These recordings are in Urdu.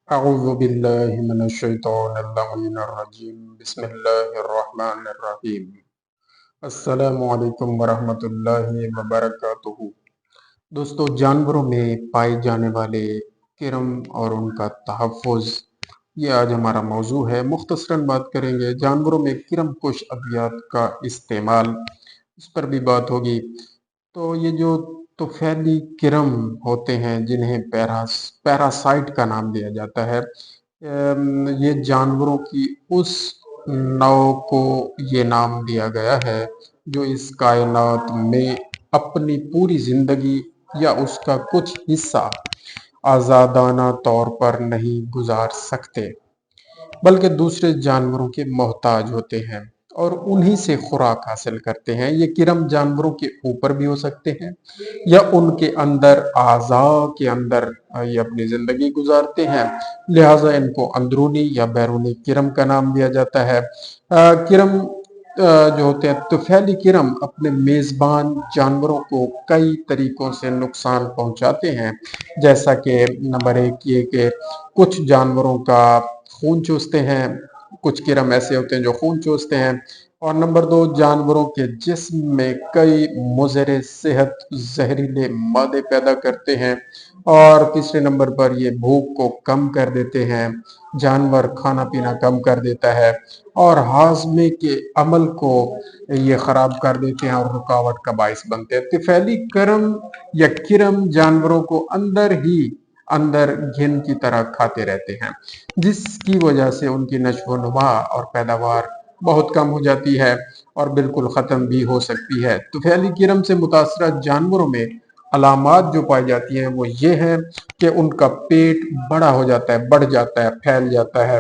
أعوذ بالله من الشيطان اللعين الرجيم بسم الله الرحمن الرحيم السلام علیکم ورحمۃ اللہ وبرکاتہ۔ دوستو، جانوروں میں پائے جانے والے کرم اور ان کا تحفظ، یہ آج ہمارا موضوع ہے۔ مختصراً بات کریں گے جانوروں میں کرم کش ادویات کا استعمال، اس پر بھی بات ہوگی۔ تو یہ جو طفیلی کرم ہوتے ہیں جنہیں پیراسائٹ کا نام دیا جاتا ہے، یہ جانوروں کی اس نو کو یہ نام دیا گیا ہے جو اس کائنات میں اپنی پوری زندگی یا اس کا کچھ حصہ آزادانہ طور پر نہیں گزار سکتے، بلکہ دوسرے جانوروں کے محتاج ہوتے ہیں اور انہی سے خوراک حاصل کرتے ہیں۔ یہ کرم جانوروں کے اوپر بھی ہو سکتے ہیں یا ان کے اندر اعضاء کے اندر یہ اپنی زندگی گزارتے ہیں، لہٰذا ان کو اندرونی یا بیرونی کرم کا نام دیا جاتا ہے۔ کرم جو ہوتے ہیں طفیلی کرم اپنے میزبان جانوروں کو کئی طریقوں سے نقصان پہنچاتے ہیں، جیسا کہ نمبر 1 یہ کہ کچھ جانوروں کا خون چوستے ہیں، کچھ کرم ایسے ہوتے ہیں جو خون چوستے ہیں، اور نمبر 2 جانوروں کے جسم میں کئی مضر صحت زہریلے مادے پیدا کرتے ہیں، اور تیسرے نمبر پر یہ بھوک کو کم کر دیتے ہیں، جانور کھانا پینا کم کر دیتا ہے اور ہاضمے کے عمل کو یہ خراب کر دیتے ہیں اور رکاوٹ کا باعث بنتے ہیں۔ طفیلی کرم یا کرم جانوروں کو اندر گھن کی طرح کھاتے رہتے ہیں، جس کی وجہ سے ان کی نشو و نما اور پیداوار بہت کم ہو جاتی ہے اور بالکل ختم بھی ہو سکتی ہے۔ طفیلی کرم سے متاثرہ جانوروں میں علامات جو پائی جاتی ہیں وہ یہ ہیں کہ ان کا پیٹ بڑا ہو جاتا ہے، بڑھ جاتا ہے، پھیل جاتا ہے،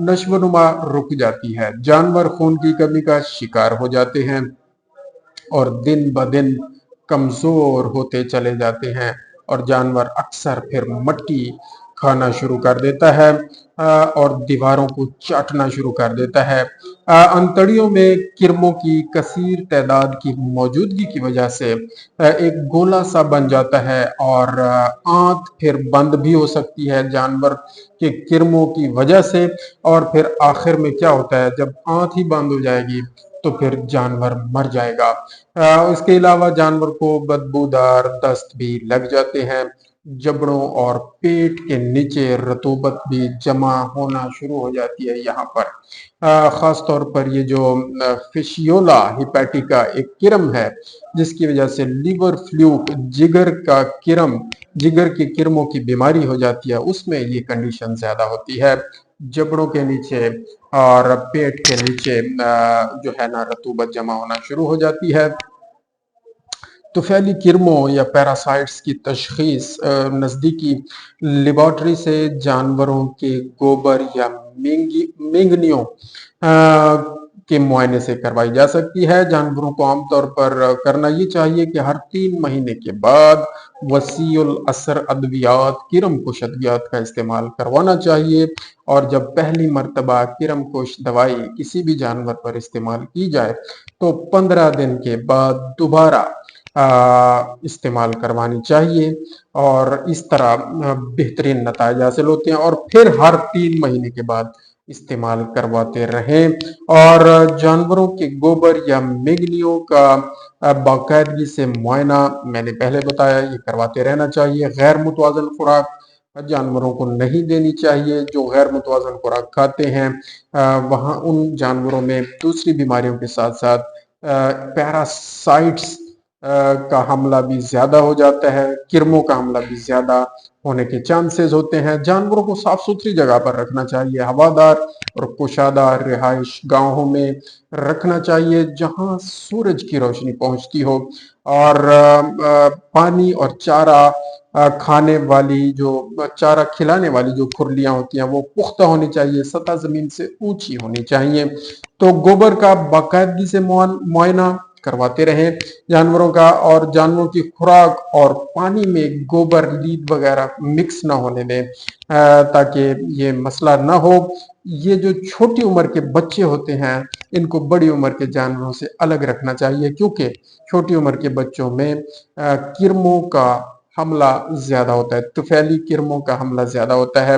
نشو و نما رک جاتی ہے، جانور خون کی کمی کا شکار ہو جاتے ہیں اور دن بدن کمزور ہوتے چلے جاتے ہیں، اور جانور اکثر پھر مٹی کھانا شروع کر دیتا ہے اور دیواروں کو چاٹنا شروع کر دیتا ہے۔ انتڑیوں میں کرموں کی کثیر تعداد کی موجودگی کی وجہ سے ایک گولا سا بن جاتا ہے اور آنت پھر بند بھی ہو سکتی ہے جانور کے کرموں کی وجہ سے، اور پھر آخر میں کیا ہوتا ہے، جب آنت ہی بند ہو جائے گی تو پھر جانور مر جائے گا۔ اس کے علاوہ جانور کو بدبودار دست بھی لگ جاتے ہیں، جبڑوں اور پیٹ کے نیچے رطوبت بھی جمع ہونا شروع ہو جاتی ہے۔ یہاں پر خاص طور پر یہ جو فشیولا ہیپیٹیکا ایک کرم ہے جس کی وجہ سے لیور فلوک جگر کے کرموں کی بیماری ہو جاتی ہے، اس میں یہ کنڈیشن زیادہ ہوتی ہے۔ جبڑوں کے نیچے اور پیٹ کے نیچے جو ہے نا رطوبت جمع ہونا شروع ہو جاتی ہے۔ طفیلی کرموں یا پیراسائٹس کی تشخیص نزدیکی لیبارٹری سے جانوروں کے گوبر یا مینگنیوں کے معائنے سے کروائی جا سکتی ہے۔ جانوروں کو عام طور پر کرنا یہ چاہیے کہ ہر 3 مہینے کے بعد وسیع الاثر ادویات، کرم کش ادویات کا استعمال کروانا چاہیے، اور جب پہلی مرتبہ کرم کش دوائی کسی بھی جانور پر استعمال کی جائے تو 15 دن کے بعد دوبارہ استعمال کروانی چاہیے، اور اس طرح بہترین نتائج حاصل ہوتے ہیں، اور پھر ہر 3 مہینے کے بعد استعمال کرواتے رہیں۔ اور جانوروں کے گوبر یا مینگنیوں کا باقاعدگی سے معائنہ میں نے پہلے بتایا، یہ کرواتے رہنا چاہیے۔ غیر متوازن خوراک جانوروں کو نہیں دینی چاہیے۔ جو غیر متوازن خوراک کھاتے ہیں وہاں ان جانوروں میں دوسری بیماریوں کے ساتھ ساتھ پیراسائٹس کا حملہ بھی زیادہ ہو جاتا ہے، کرموں کا حملہ بھی زیادہ ہونے کے چانسز ہوتے ہیں۔ جانوروں کو صاف ستھری جگہ پر رکھنا چاہیے، ہوادار اور کشادہ رہائش گاہوں میں رکھنا چاہیے جہاں سورج کی روشنی پہنچتی ہو، اور پانی اور چارہ کھلانے والی جو کھرلیاں ہوتی ہیں وہ پختہ ہونی چاہیے، سطح زمین سے اونچی ہونی چاہیے۔ تو گوبر کا باقاعدگی سے معائنہ کرواتے رہیں جانوروں کا، اور جانوروں کی خوراک اور پانی میں گوبر لید وغیرہ مکس نہ ہونے دیں تاکہ یہ مسئلہ نہ ہو۔ یہ جو چھوٹی عمر کے بچے ہوتے ہیں ان کو بڑی عمر کے جانوروں سے الگ رکھنا چاہیے، کیونکہ چھوٹی عمر کے بچوں میں کرموں کا حملہ زیادہ ہوتا ہے، طفیلی کرموں کا حملہ زیادہ ہوتا ہے۔